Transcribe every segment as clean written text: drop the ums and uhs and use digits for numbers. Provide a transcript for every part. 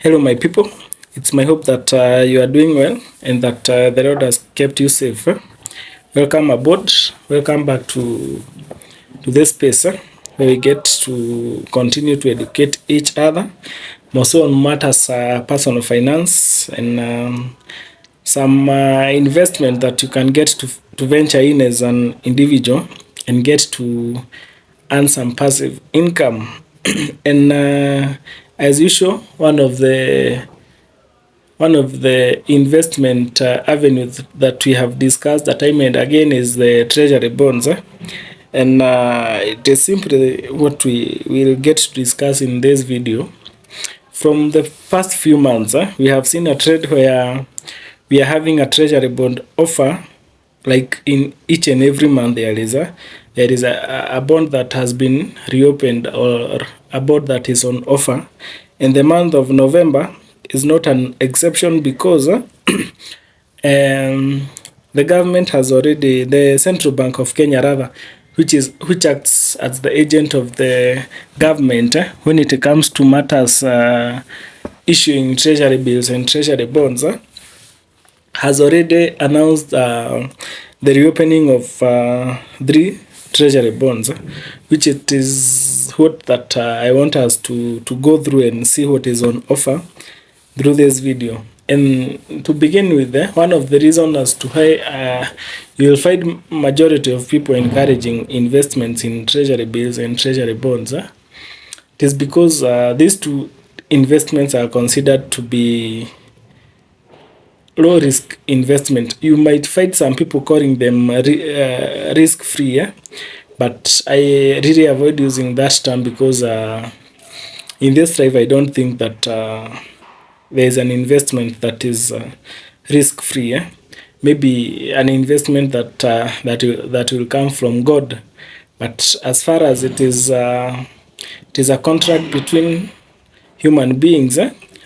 Hello, my people. It's my hope that you are doing well and that the Lord has kept you safe. Welcome aboard. Welcome back to this space where we get to continue to educate each other, more so on matters personal finance and some investment that you can get to venture in as an individual and get to earn some passive income. And as usual, one of the investment avenues that we have discussed time and again is the treasury bonds. And it is simply what we will get to discuss in this video. From the past few months, we have seen a trend where we are having a treasury bond offer. Like in each and every month there is a bond that has been reopened, or a bond that is on offer. And the month of November is not an exception because the government has already, the Central Bank of Kenya rather, which acts as the agent of the government when it comes to matters issuing treasury bills and treasury bonds, has already announced the reopening of 3 treasury bonds, which it is what that I want us to go through and see what is on offer through this video. And to begin with, one of the reasons as to why you will find majority of people encouraging investments in treasury bills and treasury bonds, it is because these two investments are considered to be low risk investment. You might find some people calling them risk free, but I really avoid using that term because in this life I don't think that there is an investment that is risk free. Maybe an investment that will come from God, but as far as it is a contract between human beings,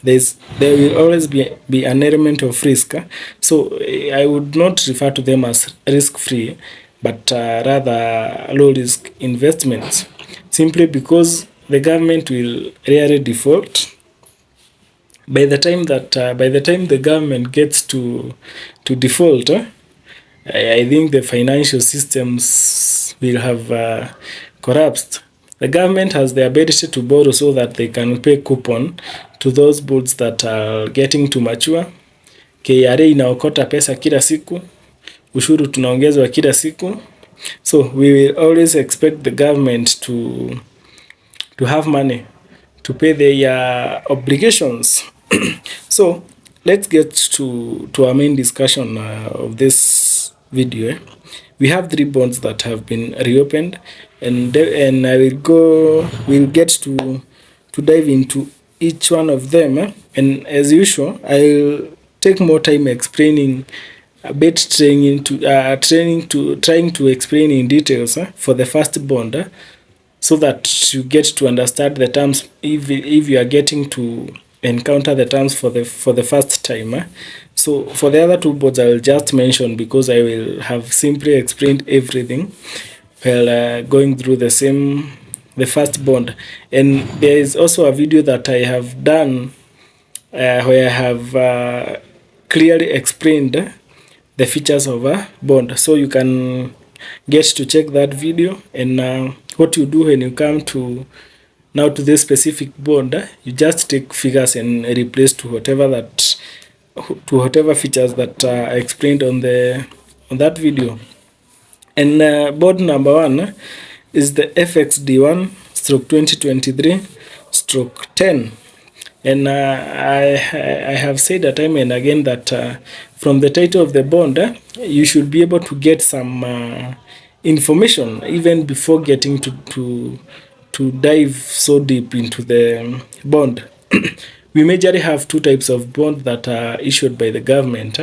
there will always be an element of risk. So I would not refer to them as risk free, but rather low risk investments, simply because the government will rarely default. By the time the government gets to default, I think the financial systems will have collapsed. The government has the ability to borrow so that they can pay coupon to those bonds that are getting to mature. KRA inaokota pesa kila siku, ushuru tunaongezwa kila siku. So we will always expect the government to have money to pay their obligations. So let's get to our main discussion of this video. We have 3 bonds that have been reopened, and we'll get to dive into each one of them. And as usual, I'll take more time explaining a bit, trying to explain in details for the first bond, so that you get to understand the terms if you are getting to encounter the terms for the first time. So for the other 2 bonds I will just mention because I will have simply explained everything while going through the first bond. And there is also a video that I have done where I have clearly explained the features of a bond, so you can get to check that video. And what you do when you come to this specific bond, you just take figures and replace to whatever features that I explained on that video. And bond number 1 is the FXD1 stroke 2023 stroke 10. And I have said time and again that from the title of the bond, you should be able to get some information even before getting to dive so deep into the bond. We majorly have 2 types of bond that are issued by the government.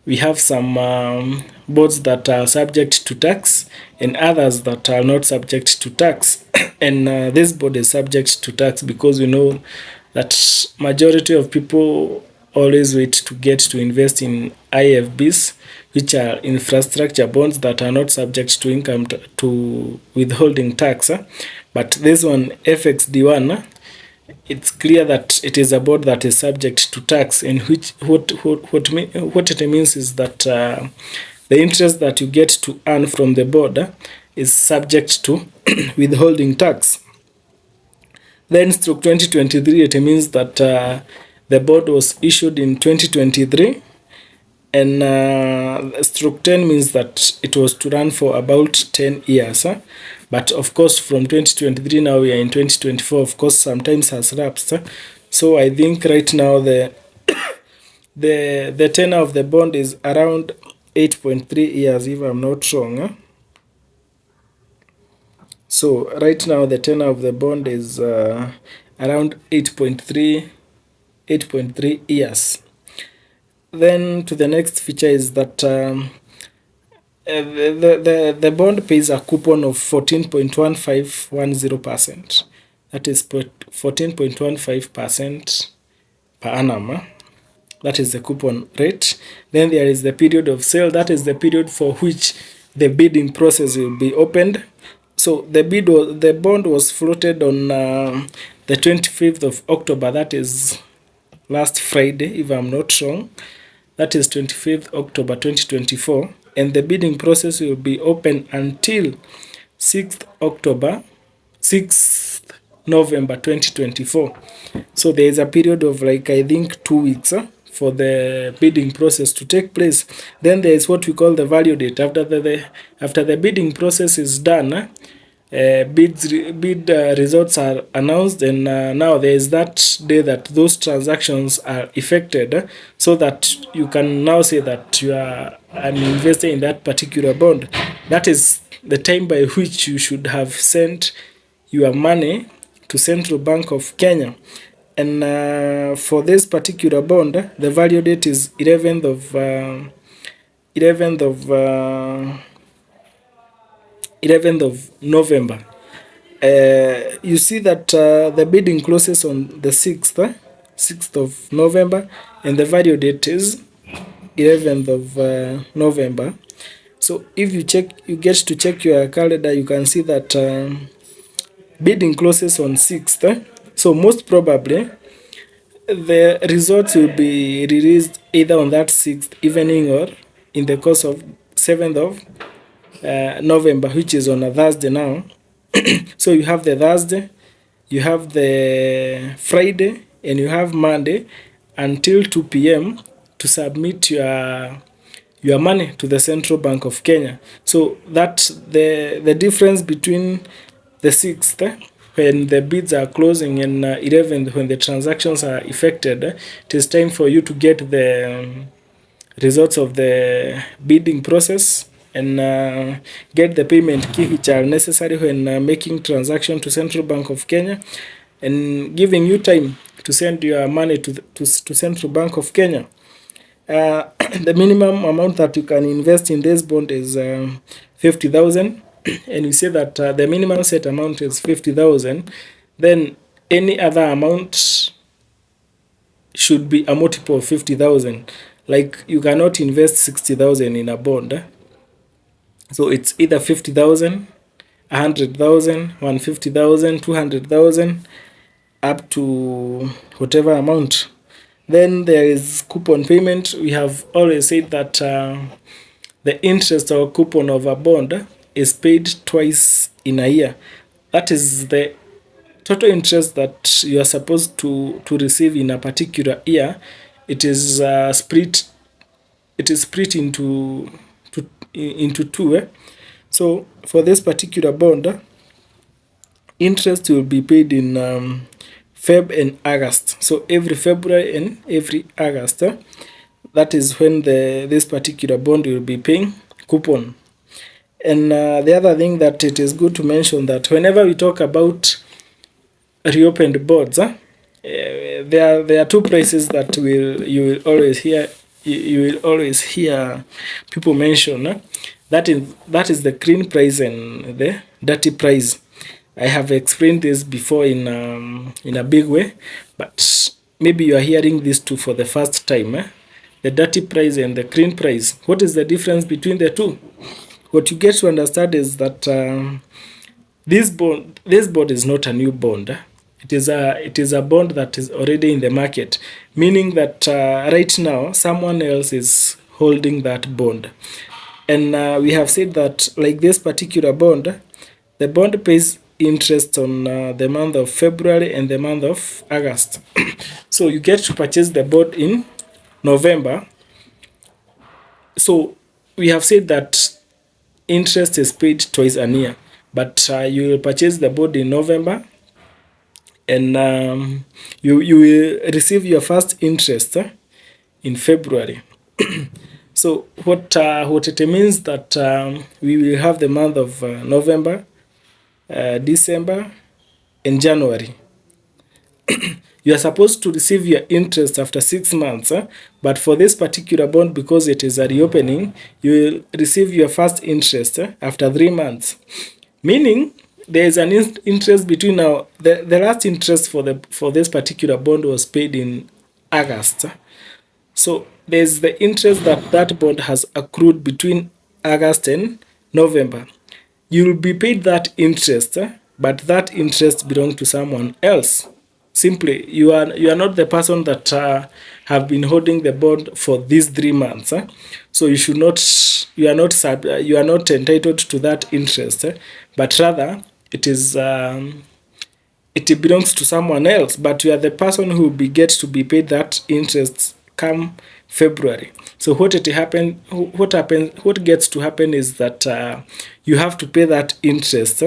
We have some bonds that are subject to tax and others that are not subject to tax. And this bond is subject to tax because we know that majority of people always wait to get to invest in IFBs, which are infrastructure bonds that are not subject to income to withholding tax. But this one, FXD1, it's clear that it is a bond that is subject to tax, and what it means is that the interest that you get to earn from the bond is subject to withholding tax. Then stroke 2023, it means that the bond was issued in 2023, and stroke 10 means that it was to run for about 10 years. But of course, from 2023 now we are in 2024, of course, sometimes has lapsed. So I think right now the tenor of the bond is around 8.3 years, if I'm not wrong. So right now the tenor of the bond is around 8.3 years. Then to the next feature is that the bond pays a coupon of 14.1510%. That is 14.15% per annum. That is the coupon rate. Then there is the period of sale. That is the period for which the bidding process will be opened. So the bond was floated on the 25th of October. That is last Friday, if I'm not wrong. That is 25th October 2024. And the bidding process will be open until 6th November 2024. So there is a period of like, I think, 2 weeks for the bidding process to take place. Then there is what we call the value date. After the bidding process is done, bid results are announced, and now there is that day that those transactions are effected, so that you can now say that you are an investor in that particular bond. That is the time by which you should have sent your money to Central Bank of Kenya. And for this particular bond, the value date is 11th of November. You see that the bidding closes on the 6th of November, and the value date is 11th of November. So if you get to check your calendar, you can see that bidding closes on 6th. So most probably the results will be released either on that 6th evening or in the course of 7th of November, which is on a Thursday now. So you have the Thursday, you have the Friday, and you have Monday until 2 p.m. to submit your money to the Central Bank of Kenya. So that's the difference between the 6th, when the bids are closing, and 11th, when the transactions are effected. It is time for you to get the results of the bidding process and get the payment key which are necessary when making transaction to Central Bank of Kenya, and giving you time to send your money to Central Bank of Kenya. The minimum amount that you can invest in this bond is 50,000, and we say that the minimum set amount is 50,000. Then any other amount should be a multiple of 50,000. Like, you cannot invest 60,000 in a bond. So it's either 50,000, 100,000, 150,000, 200,000, up to whatever amount. Then there is coupon payment. We have always said that the interest or coupon of a bond is paid twice in a year. That is the total interest that you are supposed to receive in a particular year. It is split into two. So for this particular bond, interest will be paid in Feb and August. So every February and every August, that is when this particular bond will be paying coupon. And the other thing that it is good to mention, that whenever we talk about reopened bonds, there are two prices that you will always hear people mention. That is the clean price and the dirty price. I have explained this before in a big way, but maybe you are hearing this too for the first time. The dirty price and the clean price. What is the difference between the two? What you get to understand is that this bond is not a new bond. It is a bond that is already in the market, meaning that right now someone else is holding that bond. And we have said that, like this particular bond, the bond pays interest on the month of February and the month of August. So you get to purchase the bond in November. So we have said that interest is paid twice a year, but you will purchase the bond in November, and you will receive your first interest in February. So what it means that we will have the month of November, December, and January. You are supposed to receive your interest after 6 months, but for this particular bond, because it is a reopening, you will receive your first interest after 3 months. Meaning there is an interest between now. The last interest for this particular bond was paid in August. So there's the interest that that bond has accrued between August and November. You'll be paid that interest, but that interest belongs to someone else. Simply, you are not the person that have been holding the bond for these 3 months. So you are not entitled to that interest, but rather it belongs to someone else, but you are the person who gets to be paid that interest come February. So what gets to happen is that you have to pay that interest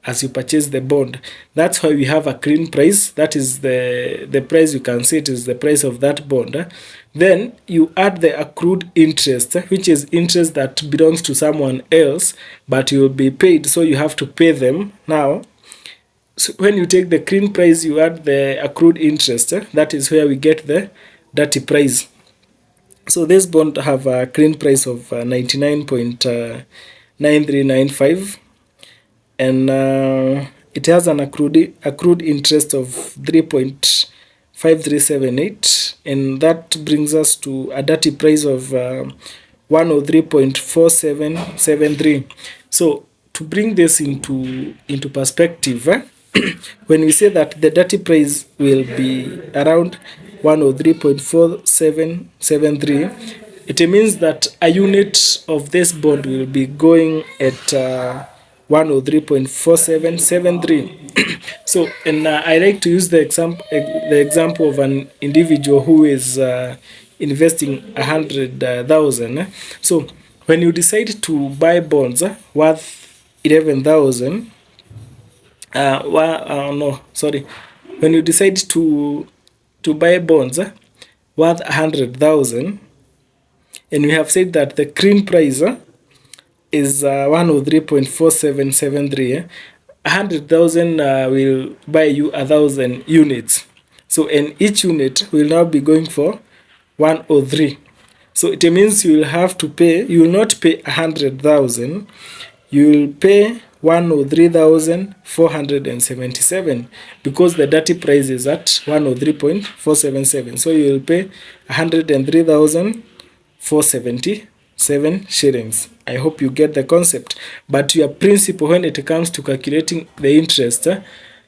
as you purchase the bond. That's why we have a clean price. That is the price. You can see it is the price of that bond. Then you add the accrued interest, which is interest that belongs to someone else, but you will be paid. So you have to pay them now. So when you take the clean price, you add the accrued interest. That is where we get the dirty price. So this bond have a clean price of 99.9395, and it has an accrued interest of 3.5378, and that brings us to a dirty price of 103.4773. So to bring this into perspective, when we say that the dirty price will be around 103.4773, it means that a unit of this bond will be going at 103.4773. So, and I like to use the example of an individual who is investing 100,000. So, when you decide to buy bonds worth 11,000, no, sorry, when you decide to buy bonds worth 100,000, and we have said that the clean price is 103.4773. 100,000 will buy you 1,000 units. So, and each unit will now be going for 103. So it means you will have to pay. You will not pay 100,000. You will pay 103,477 because the dirty price is at 103.477. So you will pay 103,477 shillings. I hope you get the concept. But your principal when it comes to calculating the interest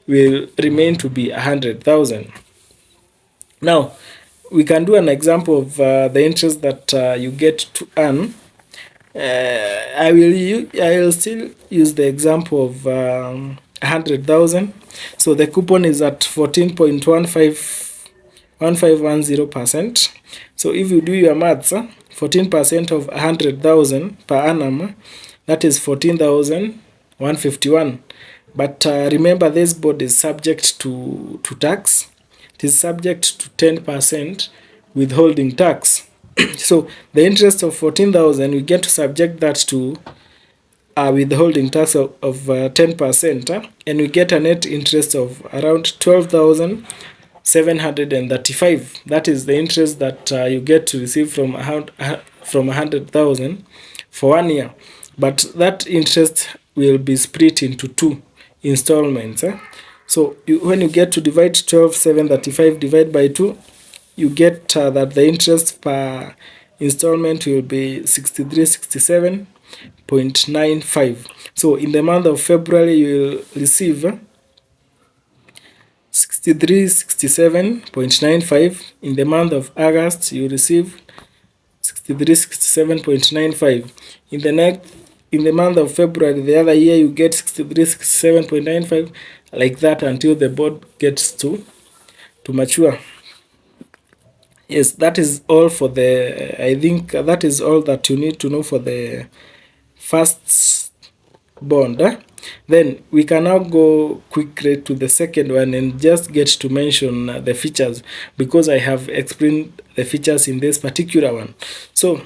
will remain to be 100,000. Now, we can do an example of the interest that you get to earn. I will still use the example of 100,000. So the coupon is at 14.1510%. So if you do your maths, 14% of 100,000 per annum, that is 14,151. But remember, this board is subject to tax. It is subject to 10% withholding tax. So the interest of 14,000, we get to subject that to withholding tax of 10%, and we get a net interest of around 12,735. That is the interest that you get to receive from 100,000 for 1 year. But that interest will be split into 2 installments. So when you get to divide 12,735 divide by 2, you get that the interest per installment will be 6367.95. So in the month of February, you will receive 6367.95. In the month of August, you receive 6367.95. In the month of February the other year, you get 6367.95, like that until the board gets to mature. Yes, that is all for the, I think that is all that you need to know for the first bond. Then we can now go quickly to the second one and just get to mention the features, because I have explained the features in this particular one. So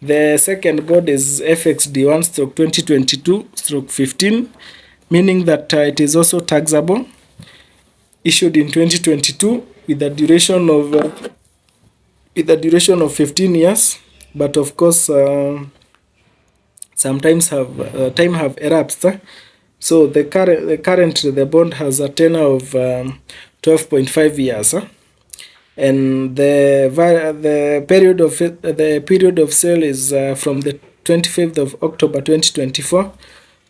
the second bond is FXD1 stroke 2022 stroke 15, meaning that it is also taxable, issued in 2022 with a duration of 15 years, but of course sometimes time have elapsed. So currently the bond has a tenure of 12.5 years. And the period of sale is from the 25th of October 2024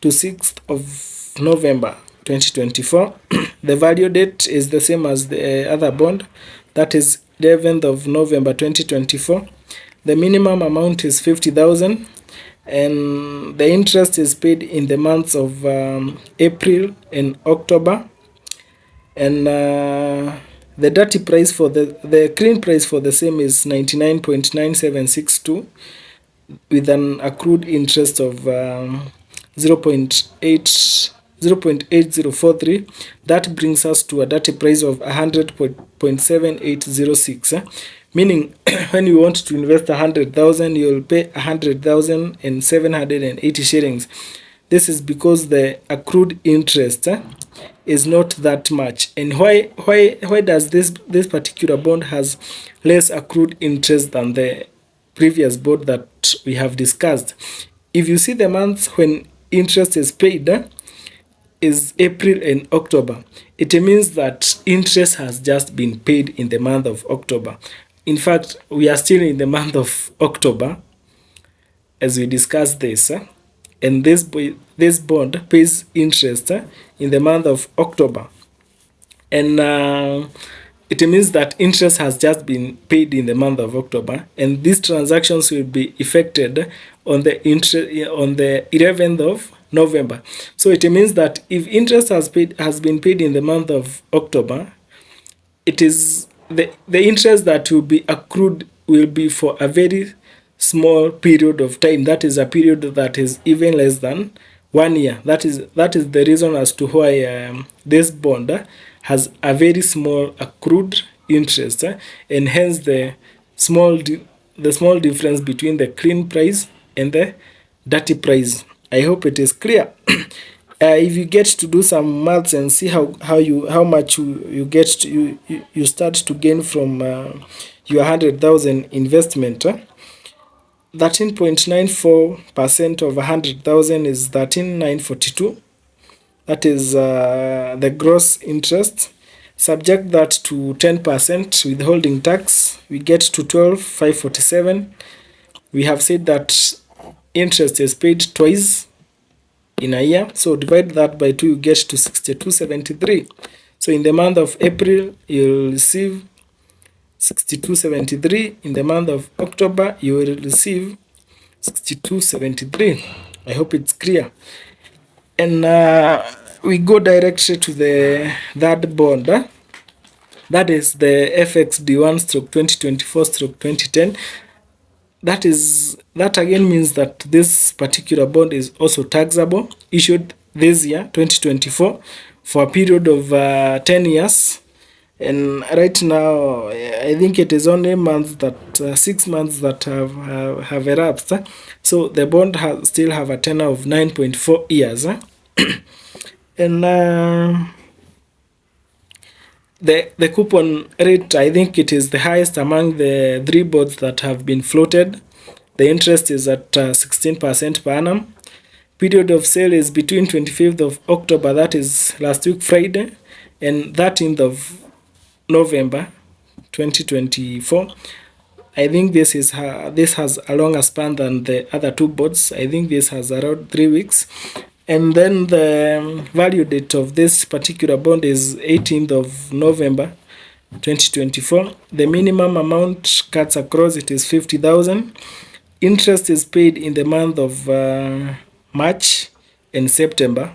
to 6th of November 2024. The value date is the same as the other bond, that is 11th of November 2024. The minimum amount is 50,000, and the interest is paid in the months of April and October. And the dirty price for the clean price for the same is 99.9762, with an accrued interest of 0.8043. That brings us to a dirty price of 100.7806. Meaning, when you want to invest 100,000, you'll pay 100,780 shillings. This is because the accrued interest is not that much. And why does this particular bond has less accrued interest than the previous bond that we have discussed? If you see the months when interest is paid is April and October, it means that interest has just been paid in the month of October. In fact, we are still in the month of October as we discuss this, and this bond pays interest in the month of October, and it means that interest has just been paid in the month of October, and these transactions will be effected on the 11th of November. So it means that if interest has been paid in the month of October, it is the interest that will be accrued will be for a very small period of time. That is a period that is even less than 1 year. That is the reason as to why this bond has a very small accrued interest, and hence the small difference between the clean price and the dirty price. I hope it is clear. If you get to do some maths and see how much you get to, you start to gain from your 100,000 investment. 13.94% of 100,000 is 13,942. That is the gross interest. Subject that to 10% withholding tax, we get to 12,547. We have said that interest is paid twice in a year, so divide that by 2, you get to 6273. So in the month of April, you'll receive 6273. In the month of October, you will receive 6273. I hope it's clear. And we go directly to the third bond. That is the FXD1 stroke 2024 stroke 2010. That again means that this particular bond is also taxable, issued this year 2024 for a period of 10 years. And right now I think it is only 6 months that have elapsed. So the bond still have a tenure of 9.4 years. And the coupon rate, I think it is the highest among the 3 bonds that have been floated. The interest is at 16% per annum. Period of sale is between 25th of October, that is last week Friday, and 13th of November 2024. I think this has a longer span than the other 2 bonds. I think this has around 3 weeks. And then the value date of this particular bond is 18th of November 2024. The minimum amount cuts across it is 50,000. Interest is paid in the month of March and September.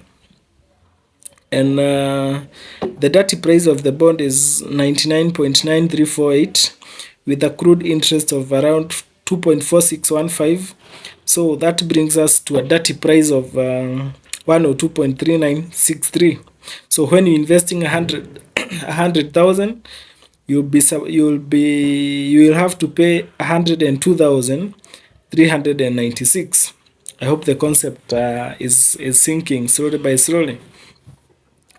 And the dirty price of the bond is 99.9348 with accrued interest of around 2.4615. So that brings us to a dirty price of 102.3963. So when you're investing 100,000, you will have to pay 102,396. I hope the concept is sinking slowly by slowly.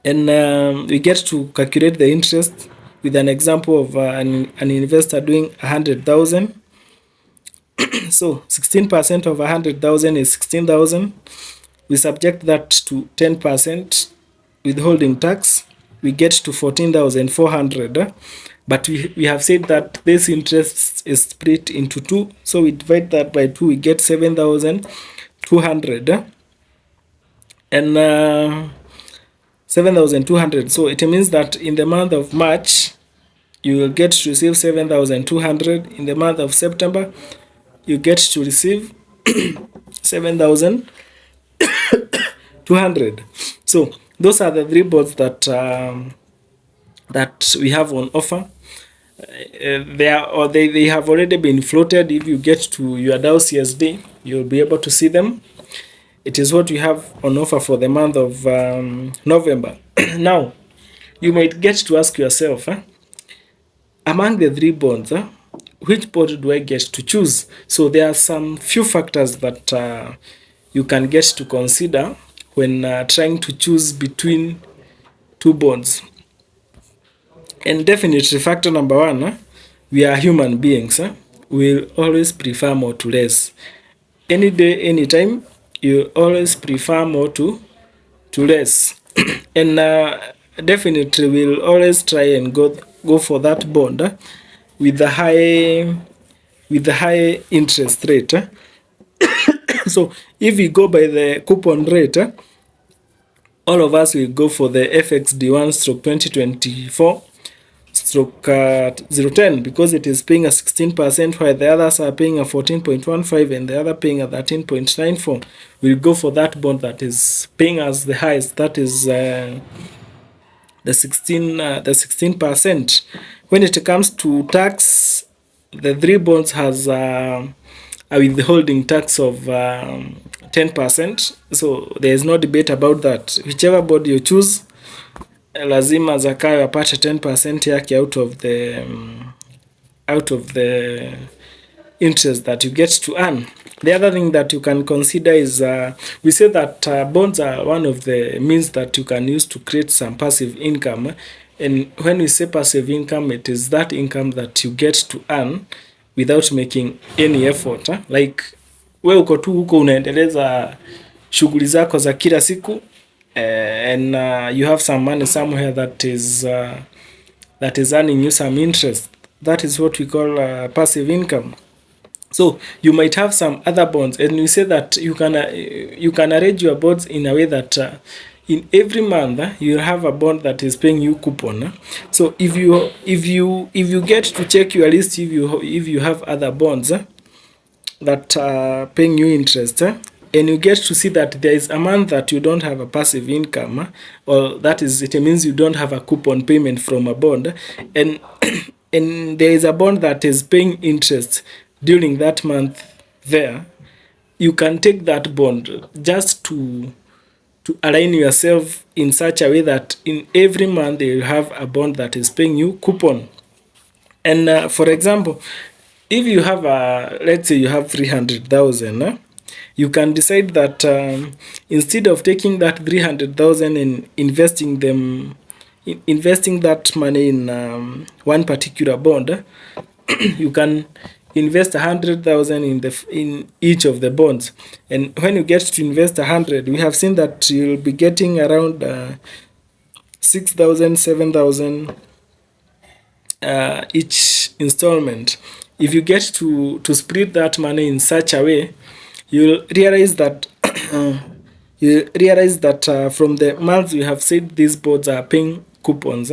And we get to calculate the interest with an example of an investor doing 100,000. So 16% of 100,000 is 16,000. We subject that to 10% withholding tax. We get to 14,400. But we have said that this interest is split into two. So we divide that by 2, we get 7,200. And 7,200. So it means that in the month of March, you will get to receive 7,200. In the month of September, you get to receive 7,200. So those are the three bonds that that we have on offer. They have already been floated. If you get to your Dow CSD, you'll be able to see them. It is what we have on offer for the month of November. Now, you might get to ask yourself, among the three bonds, which bond do I get to choose? So there are some few factors that you can get to consider when trying to choose between two bonds. And definitely factor number one, we are human beings. We'll always prefer more to less. Any day, anytime, you always prefer more to less. And definitely we'll always try and go for that bond with the high interest rate. So if we go by the coupon rate, all of us will go for the FXD1 stroke 2024 stroke 010 because it is paying a 16%, while the others are paying a 14.15 and the other paying a 13.94. We'll go for that bond that is paying us the highest, that is the 16%. When it comes to tax, the three bonds has a withholding tax of 10%. So there is no debate about that. Whichever bond you choose, lazima Zakayo apate 10% yake out of the interest that you get to earn. The other thing that you can consider is we say that bonds are one of the means that you can use to create some passive income. And when we say passive income, it is that income that you get to earn without making any effort. Like we uko tu huko unaendeleza shughuli zako za kila siku, and you have some money somewhere that is earning you some interest. That is what we call passive income. So you might have some other bonds, and we say that you can arrange your bonds in a way that in every month you have a bond that is paying you coupon. So if you get to check your list, if you have other bonds that are paying you interest, and you get to see that there is a month that you don't have a passive income, or that is, it means you don't have a coupon payment from a bond, and and there is a bond that is paying interest during that month there, you can take that bond just to align yourself in such a way that in every month you have a bond that is paying you coupon. And for example, if you have let's say you have 300,000, you can decide that instead of taking that 300,000 and investing that money in one particular bond, you can invest 100,000 in each of the bonds. And when you get to invest 100, we have seen that you'll be getting around 6,000, 7,000 each installment. If you get to split that money in such a way, you'll realize that you realize that from the months you have said these bonds are paying coupons,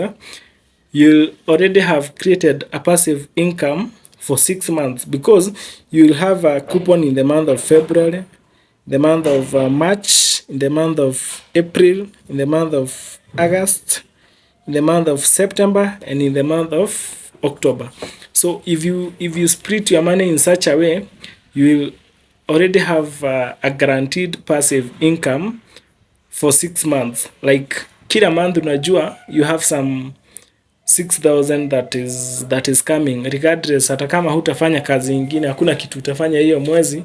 you'll already have created a passive income for 6 months, because you'll have a coupon in the month of February, the month of March, in the month of April, in the month of August, in the month of September, and in the month of October. So if you split your money in such a way, you will already have a guaranteed passive income for 6 months. Like kila month unajua you have some 6,000 that is coming regardless, hata kama hutafanya kazi ingine, hakuna kitu utafanya hiyo mwezi,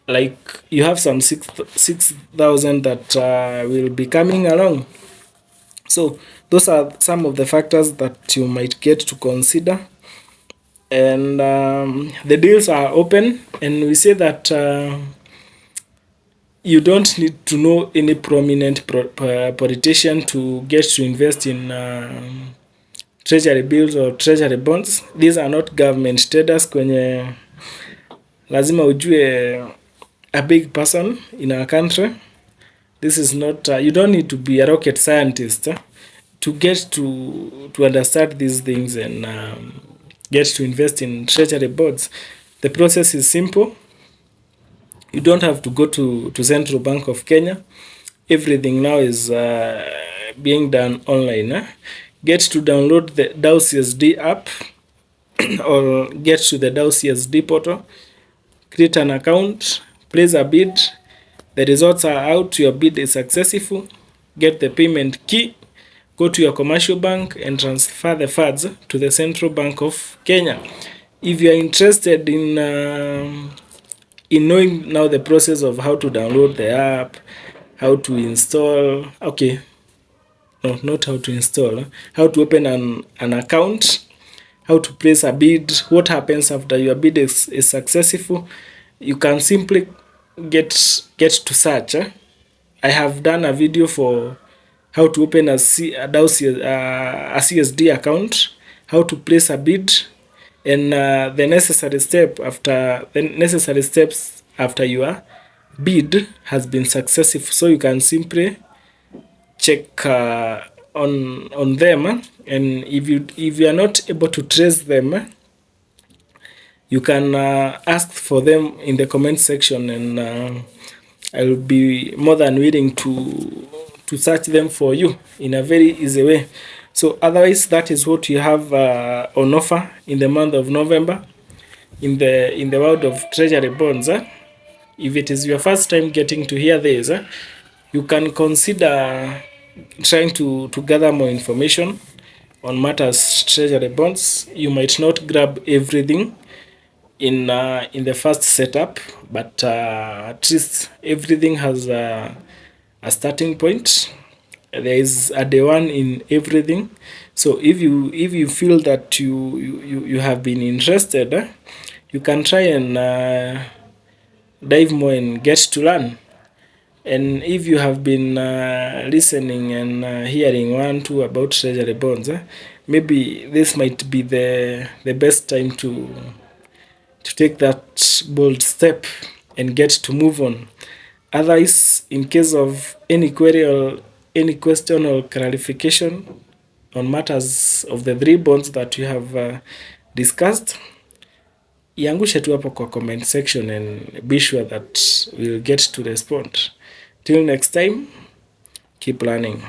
like you have some 6,000 that will be coming along. So those are some of the factors that you might get to consider. And the deals are open, and we say that you don't need to know any prominent politician to get to invest in treasury bills or treasury bonds. These are not government traders kwenye lazima ujue a big person in our country. This is not you don't need to be a rocket scientist to get to understand these things and get to invest in treasury bonds. The process is simple. You don't have to go to Central Bank of Kenya. Everything now is being done online. Get to download the DAO CSD app or get to the DAO CSD portal, create an account, place a bid. The results are out, your bid is successful. Get the payment key, go to your commercial bank and transfer the funds to the Central Bank of Kenya. If you are interested in knowing now the process of how to download the app, how to install, okay, no, not how to install, how to open an account, how to place a bid, what happens after your bid is successful, you can simply get to search. I have done a video for how to open a CSD account, how to place a bid, and the necessary steps after your bid has been successful. So you can simply check on them, and if you are not able to trace them, you can ask for them in the comment section, and I will be more than willing to search them for you in a very easy way. So otherwise, that is what you have on offer in the month of November in the world of treasury bonds. If it is your first time getting to hear this, you can consider trying to gather more information on matters treasury bonds. You might not grab everything in the first setup, but at least everything has a starting point. There is a day one in everything. So if you feel that you have been interested, you can try and dive more and get to learn. And if you have been listening and hearing one, two about treasury bonds, maybe this might be the best time to take that bold step and get to move on. Otherwise, in case of any query or any question or clarification on matters of the 3 bonds that you have discussed, iangushe tu hapo kwa comment section and be sure that we'll get to respond. Till next time, keep learning.